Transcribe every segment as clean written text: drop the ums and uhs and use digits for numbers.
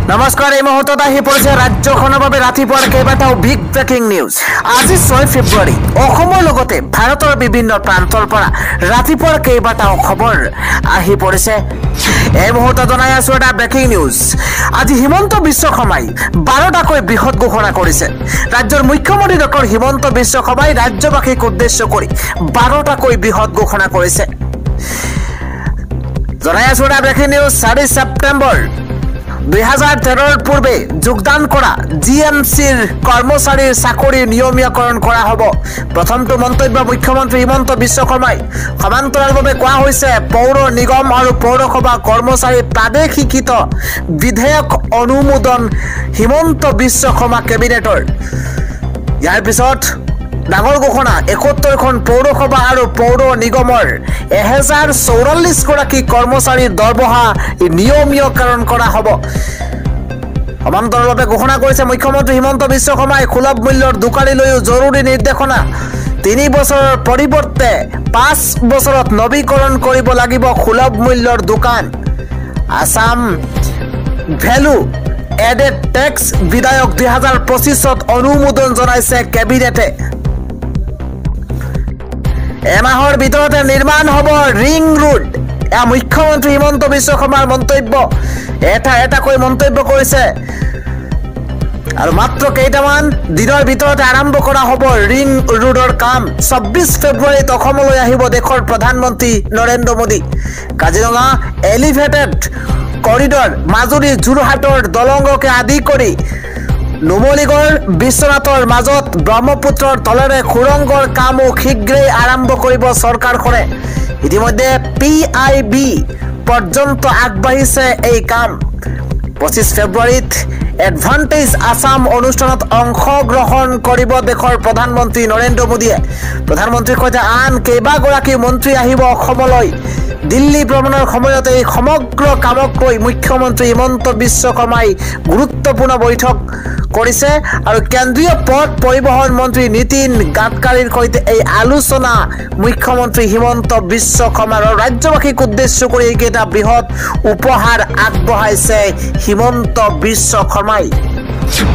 নমস্কাৰ এই মুহূৰ্তত আহি পৰিছে ৰাজ্যখনৰ বাবে ৰাতিপুৱাৰ কেইবাটাও বিগ ব্ৰেকিং নিউজ। আজি 6 ফেব্ৰুৱাৰী অসমৰ লগতে ভাৰতৰ বিভিন্ন প্ৰান্তৰ পৰা ৰাতিপুৱাৰ কেইবাটাও খবৰ আহি পৰিছে। এই মুহূৰ্তত জনাই আছো এটা ব্ৰেকিং নিউজ। আজি হিমন্ত বিশ্ব শৰ্মাই 12টাকৈ বৃহৎ ঘোষণা কৰিছে। ৰাজ্যৰ মুখ্যমন্ত্ৰী ডক্টৰ হিমন্ত বিশ্ব শৰ্মাই ৰাজ্যবাসীক উদ্দেশ্য কৰি 12টাকৈ বৃহৎ ঘোষণা কৰিছে। জনাই আছো এটা ব্ৰেকিং নিউজ। 4 ছেপ্টেম্বৰ 2013 পূৰ্বে যোগদান কৰা জিএমচিৰ কৰ্মচাৰীৰ চাকৰি নিয়মীয়কৰণ কৰা হ'ব। প্ৰথমটো মন্তব্য মুখ্যমন্ত্ৰী হিমন্ত বিশ্ব শৰ্মাই। সমান্তৰালভাৱে কোৱা হৈছে পৌৰ নিগম আৰু পৌৰসভা কৰ্মচাৰী প্ৰাদেশিকৃত বিধেয়ক অনুমোদন হিমন্ত বিশ্ব শৰ্মা কেবিনেটৰ। ইয়াৰ পিছত ডাঙৰ ঘোষণা 71খন পৌৰসভা আৰু পৌৰ নিগমৰ 1044 গৰাকী কৰ্মচাৰীৰ দৰমহা নিয়মীয়কৰণ কৰা হ'ব। সমান্তৰালভাৱে ঘোষণা কৰিছে মুখ্যমন্ত্ৰী হিমন্ত বিশ্ব শৰ্মাই সুলভ মূল্যৰ দোকানীলৈও জৰুৰী নিৰ্দেশনা। 3 বছৰৰ পৰিৱৰ্তে 5 বছৰত নৱীকৰণ কৰিব লাগিব সুলভ মূল্যৰ দোকান। আসাম ভেলু এডেড টেক্স বিধায়ক 2025ত অনুমোদন জনাইছে কেবিনেটে। এমাহৰ ভিতৰতে নিৰ্মাণ হ'ব ৰিং ৰোড। এয়া মুখ্যমন্ত্ৰী হিমন্ত বিশ্ব শৰ্মাৰ মন্তব্য। এটাকৈ মন্তব্য কৰিছে আৰু মাত্ৰ কেইটামান দিনৰ ভিতৰতে আৰম্ভ কৰা হ'ব ৰিং ৰোডৰ কাম। 24 ফেব্ৰুৱাৰীত অসমলৈ আহিব দেশৰ প্ৰধানমন্ত্ৰী নৰেন্দ্ৰ মোদী। কাজিৰঙা এলিভেটেড কৰিডৰ মাজুলী যোৰহাটৰ দলংগকে আদি কৰি নুমলীগড় বিশ্বনাথৰ মাজত ব্ৰহ্মপুত্ৰৰ তলেৰে সুৰংগৰ কামো শীঘ্ৰেই আৰম্ভ কৰিব চৰকাৰখনে। ইতিমধ্যে PIB পৰ্যন্ত আগবাঢ়িছে এই কাম। 25 ফেব্ৰুৱাৰীত এডভান্টেজ আসাম অনুষ্ঠানত অংশগ্ৰহণ কৰিব দেশৰ প্ৰধানমন্ত্ৰী নৰেন্দ্ৰ মোদীয়ে। প্ৰধানমন্ত্ৰীৰ সৈতে আন কেইবাগৰাকী মন্ত্ৰী আহিব অসমলৈ। দিল্লী ভ্ৰমণৰ সময়ত এই সমগ্ৰ কামক লৈ মুখ্যমন্ত্ৰী হিমন্ত বিশ্ব শৰ্মাই গুৰুত্বপূৰ্ণ বৈঠক কৰিছে আৰু কেন্দ্ৰীয় পথ পৰিবহণ মন্ত্ৰী নীতিন গাডকাৰীৰ সৈতে এই আলোচনা মুখ্যমন্ত্ৰী হিমন্ত বিশ্ব শৰ্মাৰ ৰাজ্যবাসীক উদ্দেশ্য কৰি এইকেইটা বৃহৎ উপহাৰ আগবঢ়াইছে হিমন্ত বিশ্ব শৰ্মাই।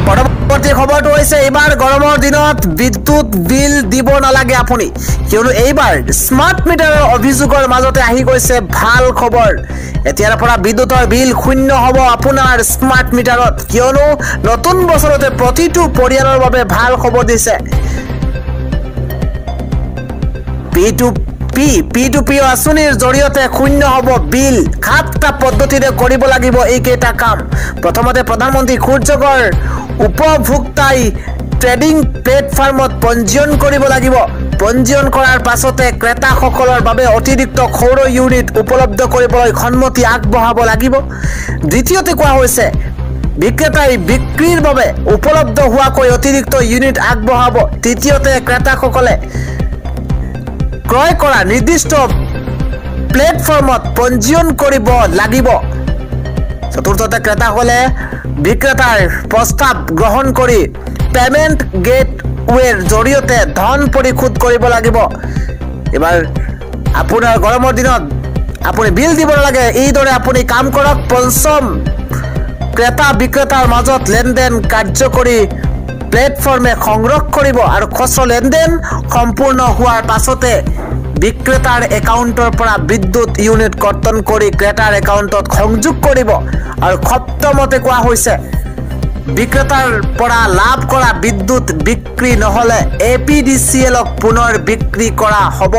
পৰৱৰ্তী খবৰটো হৈছে এইবাৰ গৰমৰ দিনত বিদ্যুৎ বিল দিব নালাগে আপুনি, কিয়নো এইবাৰ স্মাৰ্ট মিটাৰৰ অভিযোগৰ মাজতে আহি গৈছে ভাল খবৰ। এতিয়াৰ পৰা বিদ্যুতৰ বিল শূন্য হ'ব আপোনাৰ স্মাৰ্ট মিটাৰত, কিয়নো নতুন বছৰতে প্ৰতিটো পৰিয়ালৰ বাবে ভাল খবৰ দিছে। P2P আঁচনিৰ জৰিয়তে শূন্য হ'ব বিল। 7টা পদ্ধতিৰে কৰিব লাগিব এইকেইটা কাম। প্ৰথমতে প্ৰধানমন্ত্ৰী সূৰ্যগৰ উপভোক্তাই ট্ৰেডিং প্লেটফৰ্মত পঞ্জীয়ন কৰিব লাগিব। পঞ্জীয়ন কৰাৰ পাছতে ক্ৰেতাসকলৰ বাবে অতিৰিক্ত সৌৰ ইউনিট উপলব্ধ কৰিবলৈ সন্মতি আগবঢ়াব লাগিব। দ্বিতীয়তে কোৱা হৈছে বিক্ৰেতাই বিক্ৰীৰ বাবে উপলব্ধ হোৱাকৈ অতিৰিক্ত ইউনিট আগবঢ়াব। তৃতীয়তে ক্ৰেতাসকলে ক্ৰয় কৰা নিৰ্দিষ্ট প্লেটফৰ্মত পঞ্জীয়ন কৰিব লাগিব। চতুৰ্থতে ক্ৰেতাসকলে বিক্ৰেতাৰ প্ৰস্তাৱ গ্ৰহণ কৰি পেমেণ্ট গেটৱেৰ জৰিয়তে ধন পৰিশোধ কৰিব লাগিব। এবাৰ আপোনাৰ গৰমৰ দিনত আপুনি বিল দিব নালাগে, এইদৰে আপুনি কাম কৰক। পঞ্চম, ক্ৰেতা বিক্ৰেতাৰ মাজত লেনদেন কাৰ্যকৰী প্লেটফৰ্মে সংগ্ৰহ কৰিব আৰু খুচৰা লেনদেন সম্পূৰ্ণ হোৱাৰ পাছতে বিক্ৰেতাৰ একাউণ্টৰ পৰা বিদ্যুৎ ইউনিট কৰ্তন কৰি ক্ৰেতাৰ একাউণ্টত সংযোগ কৰিব। আৰু সপ্তমতে কোৱা হৈছে বিক্ৰেতাৰ পৰা লাভ কৰা বিদ্যুৎ বিক্ৰী নহ'লে APDCLক পুনৰ বিক্ৰী কৰা হ'ব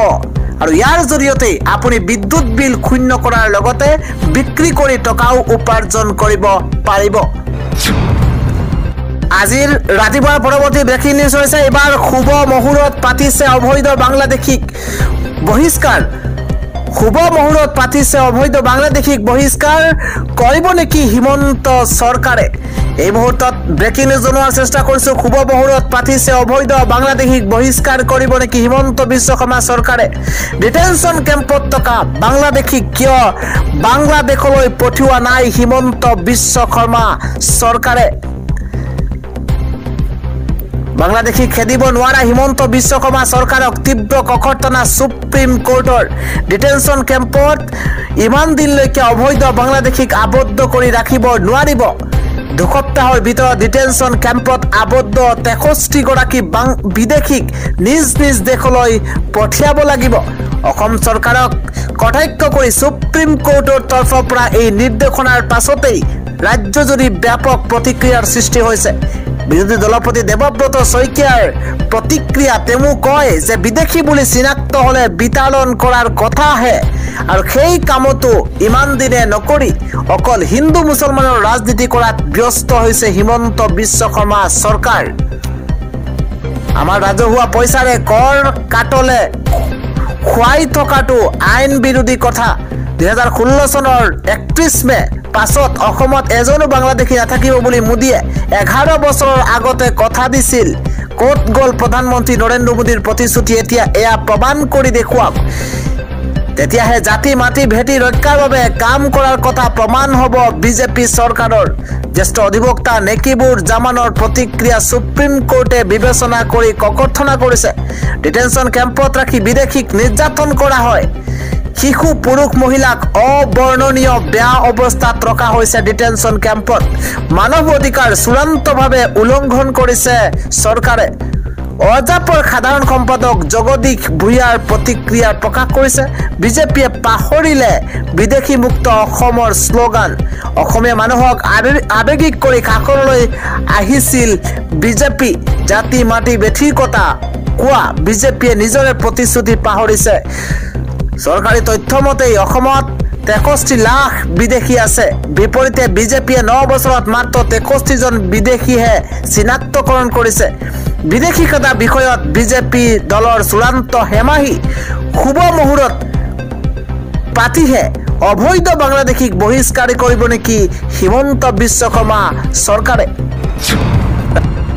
আৰু ইয়াৰ জৰিয়তে আপুনি বিদ্যুৎ বিল শূন্য কৰাৰ লগতে বিক্ৰী কৰি টকাও উপাৰ্জন কৰিব পাৰিব। আজিৰ ৰাতিপুৱাৰ পৰৱৰ্তী ব্ৰেকিং নিউজ হৈছে এইবাৰ শুভ মুহূৰ্তত পাতিছে অবৈধ বাংলাদেশীক বহিষ্কাৰ। শুভ মুহূৰ্তত পাতিছে অবৈধ বাংলাদেশীক বহিষ্কাৰ কৰিব নেকি হিমন্ত চৰকাৰে? এই মুহূৰ্তত ব্ৰেকিং নিউজ জনোৱাৰ চেষ্টা কৰিছো। শুভ মুহূৰ্তত পাতিছে অবৈধ বাংলাদেশীক বহিষ্কাৰ কৰিব নেকি হিমন্ত বিশ্ব শৰ্মা চৰকাৰে? ডিটেনশ্যন কেম্পত থকা বাংলাদেশীক কিয় বাংলাদেশলৈ পঠিওৱা নাই হিমন্ত বিশ্ব শৰ্মা চৰকাৰে? বাংলাদেশী খেদিব নোৱাৰা হিমন্ত বিশ্ব শৰ্মা চৰকাৰক তীব্ৰ ককৰ্তনা সুপ্ৰিম কোৰ্টৰ। ডিটেনশ্যন কেম্পত ইমান দিনলৈকে অবৈধ বাংলাদেশীক আবদ্ধ কৰি ৰাখিব নোৱাৰিব। দুসপ্তাহৰ ভিতৰত ডিটেনশ্যন কেম্পত আবদ্ধ 63 গৰাকী বিদেশীক নিজ নিজ দেশলৈ পঠিয়াব লাগিব। অসম চৰকাৰক কটাক্ষ কৰি সুপ্ৰিম কোৰ্টৰ তৰফৰ পৰা এই নিৰ্দেশনাৰ পাছতেই ৰাজ্যজুৰি ব্যাপক প্ৰতিক্ৰিয়াৰ সৃষ্টি হৈছে। বিৰোধী দলপতি দেৱব্ৰত শইকীয়াৰ প্ৰতিক্ৰিয়া, তেওঁ কয় যে বিদেশী বুলি চিনাক্ত হলে বিতাড়ন কৰাৰ কথা আহে আৰু সেই কামতো ইমান দিনে নকৰি অকল হিন্দু মুছলমানৰ ৰাজনীতি কৰাত ব্যস্ত হৈছে হিমন্ত বিশ্ব শৰ্মা চৰকাৰ। আমাৰ ৰাজহুৱা পইচাৰে কৰ কাটলে খুৱাই থকাটো আইন বিৰোধী কথা। 2016 চনৰ 31 মে পাছত অসমত এজনো বাংলাদেশী নাথাকিব বুলি মোদীয়ে 11 বছৰৰ আগতে কথা দিছিল। ক'ত গ'ল প্ৰধানমন্ত্ৰী নৰেন্দ্ৰ মোদীৰ প্ৰতিশ্ৰুতি? এতিয়া এয়া প্ৰমাণ কৰি দেখুৱাওক, তেতিয়াহে জাতি মাটি ভেটি ৰক্ষাৰ বাবে কাম কৰাৰ কথা প্ৰমাণ হ'ব বিজেপি চৰকাৰৰ। জ্যেষ্ঠ অধিবক্তা নেকিবুৰ জামানৰ প্ৰতিক্ৰিয়া সুপ্ৰিম কোৰ্টে বিবেচনা কৰি ককৰ্থনা কৰিছে। ডিটেনশ্যন কেম্পত ৰাখি বিদেশীক নিৰ্যাতন কৰা হয়। শিশু পুৰুষ মহিলাক অবৰ্ণনীয় বেয়া অৱস্থাত ৰখা হৈছে ডিটেনশ্যন কেম্পত। মানৱ অধিকাৰ চূড়ান্তভাৱে উলংঘন কৰিছে চৰকাৰে। অজাপৰ সাধাৰণ সম্পাদক জগদীশ ভূঞাৰ প্ৰতিক্ৰিয়া প্ৰকাশ কৰিছে। বিজেপিয়ে পাহৰিলে বিদেশী মুক্ত অসমৰ শ্লোগান। অসমীয়া মানুহক আৱেগিক কৰি কাষলৈ আহিছিল বিজেপি। জাতি মাটি বেঠিৰ কথা কোৱা বিজেপিয়ে নিজৰে প্ৰতিশ্ৰুতি পাহৰিছে। চৰকাৰী তথ্য মতে অসমত 63 লাখ বিদেশী আছে। বিপৰীতে বিজেপিয়ে 9 বছৰত মাত্ৰ 63 জন বিদেশীহে চিনাক্তকৰণ কৰিছে। বিদেশীকতা বিষয়ত বিজেপি দলৰ চূড়ান্ত হেমাহি শুভ মুহূৰ্তত পাতিহে অবৈধ বাংলাদেশীক বহিষ্কাৰী কৰিব নেকি হিমন্ত বিশ্ব শৰ্মা চৰকাৰে?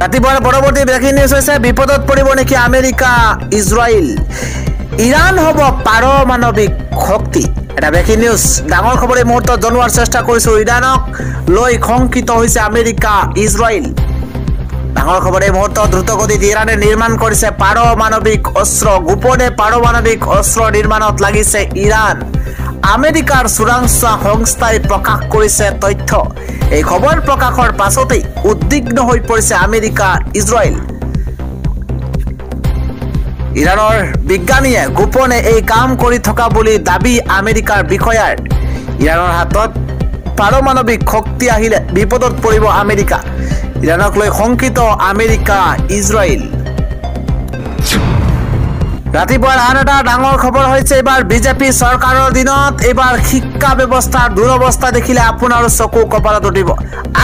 ৰাতিপুৱাৰ পৰৱৰ্তী ব্ৰেকিং নিউজ হৈছে বিপদত পৰিব নেকি আমেৰিকা ইজৰাইল? ইৰাণ হ'ব পাৰমাণৱিক শক্তি। এটা ব্ৰেকিং নিউজ, ডাঙৰ খবৰ এই মুহূৰ্তত জনোৱাৰ চেষ্টা কৰিছো। ইৰাণক লৈ শংকিত হৈছে আমেৰিকা ইজৰাইল। ডাঙৰ খবৰ এই মুহূৰ্তত দ্ৰুতগতিত ইৰাণে নিৰ্মাণ কৰিছে পাৰমাণৱিক অস্ত্ৰ। গোপনে পাৰমাণৱিক অস্ত্ৰ নিৰ্মাণত লাগিছে ইৰাণ। আমেৰিকাৰ চোৰাংচোৱা সংস্থাই প্ৰকাশ কৰিছে তথ্য। এই খবৰ প্ৰকাশৰ পাছতেই উদ্বিগ্ন হৈ পৰিছে আমেৰিকা ইজৰাইল। ইৰাণৰ বিজ্ঞানীয়ে গোপনে এই কাম কৰি থকা বুলি দাবী আমেৰিকাৰ বিষয়াৰ। ইৰাণৰ হাতত পাৰমাণৱিক শক্তি আহিলে বিপদত পৰিব আমেৰিকা। ইৰাণক লৈ শংকিত আমেৰিকা ইজৰাইল। ৰাতিপুৱাৰ আন এটা ডাঙৰ খবৰ হৈছে এইবাৰ বিজেপি চৰকাৰৰ দিনত এইবাৰ শিক্ষা ব্যৱস্থাৰ দুৰৱস্থা দেখিলে আপোনাৰো চকু কপালত উঠিব।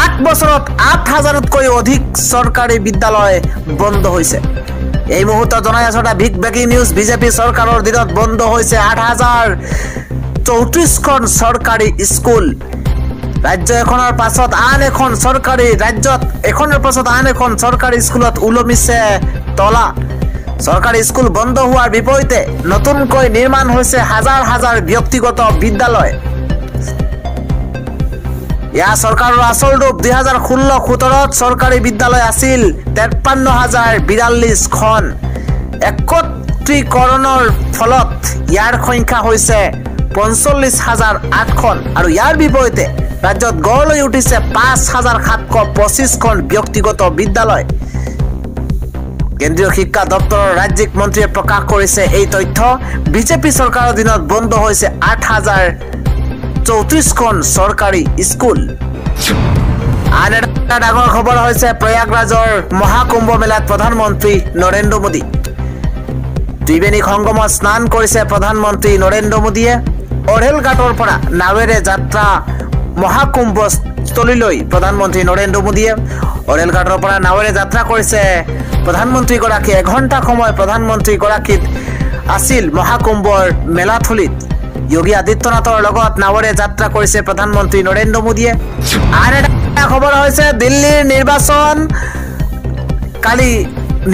8 বছৰত 8,000তকৈ অধিক চৰকাৰী বিদ্যালয় বন্ধ হৈছে। এই মুহূৰ্তত জনাই আছো এটা বিগ ব্ৰেকিং নিউজ। বিজেপি চৰকাৰৰ দিনত বন্ধ হৈছে 8,034খন চৰকাৰী স্কুল। ৰাজ্য এখনৰ পাছত আন এখন চৰকাৰী ৰাজ্যত এখনৰ পাছত আন এখন চৰকাৰী স্কুলত ওলমিছে তলা। চৰকাৰী স্কুল বন্ধ হোৱাৰ বিপৰীতে নতুনকৈ নিৰ্মাণ হৈছে হাজাৰ হাজাৰ ব্যক্তিগত বিদ্যালয়। ইয়াৰ চৰকাৰৰ আচল ৰূপ 2016-17ত চৰকাৰী বিদ্যালয় আছিল 53,042খন। একত্ৰীকৰণৰ ফলত ইয়াৰ সংখ্যা হৈছে 45,008খন আৰু ইয়াৰ বিপৰীতে ৰাজ্যত গঢ় লৈ উঠিছে 5,725খন ব্যক্তিগত বিদ্যালয়। কেন্দ্ৰীয় শিক্ষা দপ্তৰৰ ৰাজ্যিক মন্ত্ৰীয়ে প্ৰকাশ কৰিছে এই তথ্য। বিজেপি চৰকাৰৰ দিনত বন্ধ হৈছে 8,034খন চৰকাৰী স্কুল। আন এটা ডাঙৰ খবৰ হৈছে প্ৰয়াগৰাজৰ মহাকুম্ভ মেলাত প্ৰধানমন্ত্ৰী নৰেন্দ্ৰ মোদী। ত্ৰিবেণী সংগমত স্নান কৰিছে প্ৰধানমন্ত্ৰী নৰেন্দ্ৰ মোদীয়ে। অৰেল ঘাটৰ পৰা নাৱেৰে যাত্ৰা মহাকুম্ভস্থলীলৈ প্ৰধানমন্ত্ৰী নৰেন্দ্ৰ মোদীয়ে। অৰেল ঘাটৰ পৰা নাৱেৰে যাত্ৰা কৰিছে প্ৰধানমন্ত্ৰীগৰাকীয়ে। 1 ঘণ্টা সময় প্ৰধানমন্ত্ৰীগৰাকীত আছিল মহাকুম্ভৰ মেলাথলীত। যোগী আদিত্যনাথৰ লগত নাৱেৰে যাত্ৰা কৰিছে প্ৰধানমন্ত্ৰী নৰেন্দ্ৰ মোদীয়ে। আন এটা খবৰ হৈছে দিল্লীৰ নিৰ্বাচন। কালি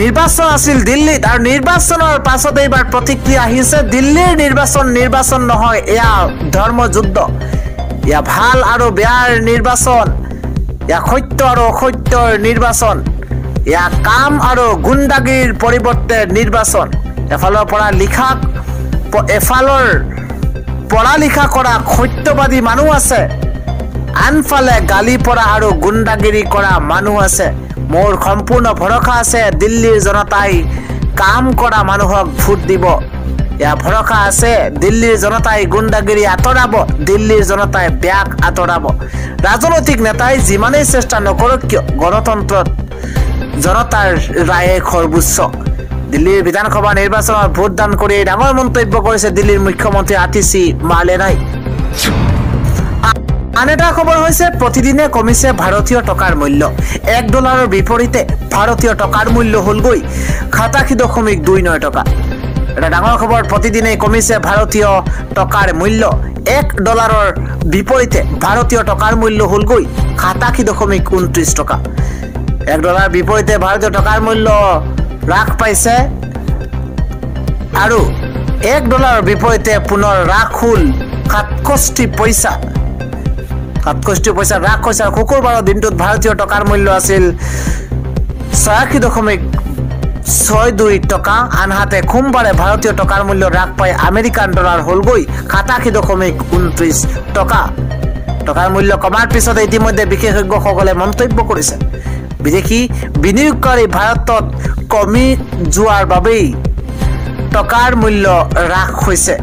নিৰ্বাচন আছিল দিল্লীত আৰু নিৰ্বাচনৰ পাছত এইবাৰ প্ৰতিক্ৰিয়া আহিছে। দিল্লীৰ নিৰ্বাচন নহয়, এয়া ধৰ্মযুদ্ধ। এয়া ভাল আৰু বেয়াৰ নিৰ্বাচন, এয়া সত্য আৰু অসত্যৰ নিৰ্বাচন, এয়া কাম আৰু গুণ্ডাগিৰিৰ পৰিৱৰ্তে নিৰ্বাচন। এফালৰ পৰা লিখা কৰা সত্যবাদী মানুহ আছে, আনফালে গালি পৰা আৰু গুণ্ডাগিৰি কৰা মানুহ আছে মোৰ সম্পূৰ্ণ ভৰসা আছে দিল্লীৰ জনতাই কাম কৰা মানুহক ভোট দিব ইয়া ভৰসা আছে দিল্লীৰ জনতাই গুণ্ডাগিৰি আঁতৰাব দিল্লীৰ জনতাই ব্যাগ আঁতৰাব ৰাজনৈতিক নেতাই যিমানেই চেষ্টা নকৰক কিয় গণতন্ত্ৰত জনতাৰ ৰায়ে সৰ্বোচ্চ দিল্লীৰ বিধানসভা নিৰ্বাচনত ভোটদান কৰি ডাঙৰ মন্তব্য কৰিছে দিল্লীৰ মুখ্যমন্ত্ৰী আতিশী মাৰ্লেনাই আন এটা খবৰ হৈছে প্ৰতিদিনে কমিছে ভাৰতীয় টকাৰ মূল্য $1 বিপৰীতে ভাৰতীয় টকাৰ মূল্য হ'লগৈ 87.29 টকা এটা ডাঙৰ খবৰ প্ৰতিদিনে কমিছে ভাৰতীয় টকাৰ মূল্য $1 বিপৰীতে ভাৰতীয় টকাৰ মূল্য হ'লগৈ 87.29 টকা $1 বিপৰীতে ভাৰতীয় টকাৰ মূল্য হ্ৰাস পাইছে আৰু $1 বিপৰীতে পুনৰ হ্ৰাস হ'ল 67 পইচা হ্ৰাস হৈছে শুকুৰবাৰৰ দিনটোত ভাৰতীয় টকাৰ মূল্য আছিল 86.62 টকা আনহাতে সোমবাৰে ভাৰতীয় টকাৰ মূল্য হ্ৰাস পাই আমেৰিকান ডলাৰ হ'লগৈ 87.29 টকা টকাৰ মূল্য কমাৰ পিছত ইতিমধ্যে বিশেষজ্ঞসকলে মন্তব্য কৰিছে বিদেশী বিনিয়োগকাৰী ভাৰতত কমি যোৱাৰ বাবেই টকাৰ মূল্য হ্ৰাস হৈছে